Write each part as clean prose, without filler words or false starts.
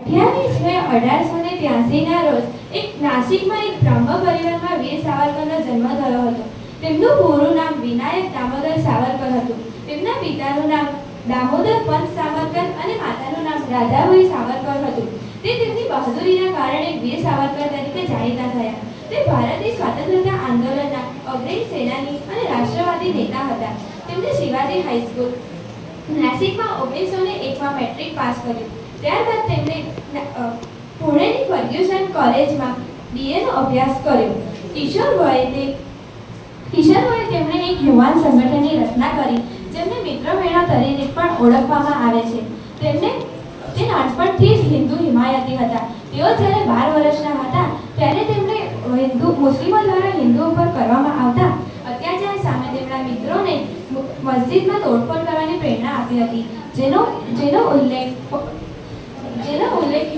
28 મે 1883 રોજ નાસિકમાં એક બ્રહ્મ પરિવારમાં વીર સાવરકરનો જન્મ થયો હતો. તેમનું પૂરું નામ વિનાયક દામોદર સાવરકર હતું. તેમના પિતાનું નામ દામોદર પંત સાવરકર અને માતાનું નામ રાધાબાઈ સાવરકર હતું. તે તેમની બહાદુરીના કારણે વીર સાવરકર તરીકે જાણીતા થયા. તે ભારતીય સ્વાતંત્ર્યતા આંદોલનના અગ્રણી સેનાની અને રાષ્ટ્રવાદી નેતા હતા. તેમણે શિવાજી હાઈસ્કૂલ નાસિકમાં 1901માં મેટ્રિક પાસ કર્યું. ત્યારબાદ તેમણે પુણેની ફર્ગ્યુસન કોલેજમાં BA નો અભ્યાસ કર્યો. કિશોર વયે તેમણે એક યુવાન સંગઠનની રચના કરી, જેમને મિત્ર મેળા તરીકે પણ ઓળખવામાં આવે છે. તે નાનપણથી જ હિન્દુ હિમાયતી હતા. તેઓ જ્યારે 12 વર્ષના હતા ત્યારે તેમણે મુસ્લિમો દ્વારા હિન્દુઓ પર કરવામાં આવતા અત્યાચાર સામે તેમના મિત્રોને મસ્જિદમાં તોડફોડ કરવાની પ્રેરણા આપી હતી, જેનો ઉલ્લેખ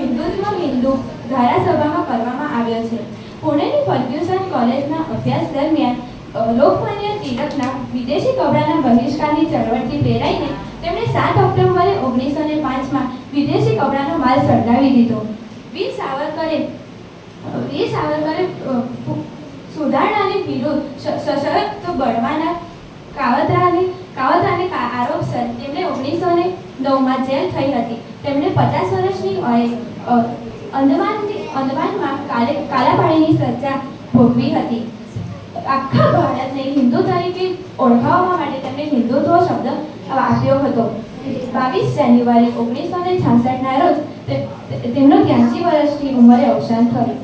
હિન્દુ ધારાસભામાં કરવામાં આવ્યો છે. પુણેની ફર્ગ્યુસન કોલેજના અભ્યાસ દરમિયાન લોકમાન્ય ટિળકના વિદેશી કપડાના બહિષ્કારની ચળવળથી પ્રેરાઈને તેમણે 7 ઓક્ટોબરે 1905માં વિદેશી કપડાનો માલ સળગાવી દીધો. વીર સાવરકરે સુધારણાની વિરુદ્ધ સશસ્ત્ર બળવાના કાવતરાને આરોપસર તેમને 1909માં જેલ થઈ હતી. તેમણે 50 વર્ષની વયે અંદમાનમાં કાલાપાણીની સજા ભોગવી હતી. આખા ભારતને હિન્દુ તરીકે ઓળખાવવા માટે તેમણે હિન્દુત્વ શબ્દ આપ્યો હતો. 22 જાન્યુઆરી 1966ના રોજ તેમનો 83 વર્ષની ઉંમરે અવસાન થયું.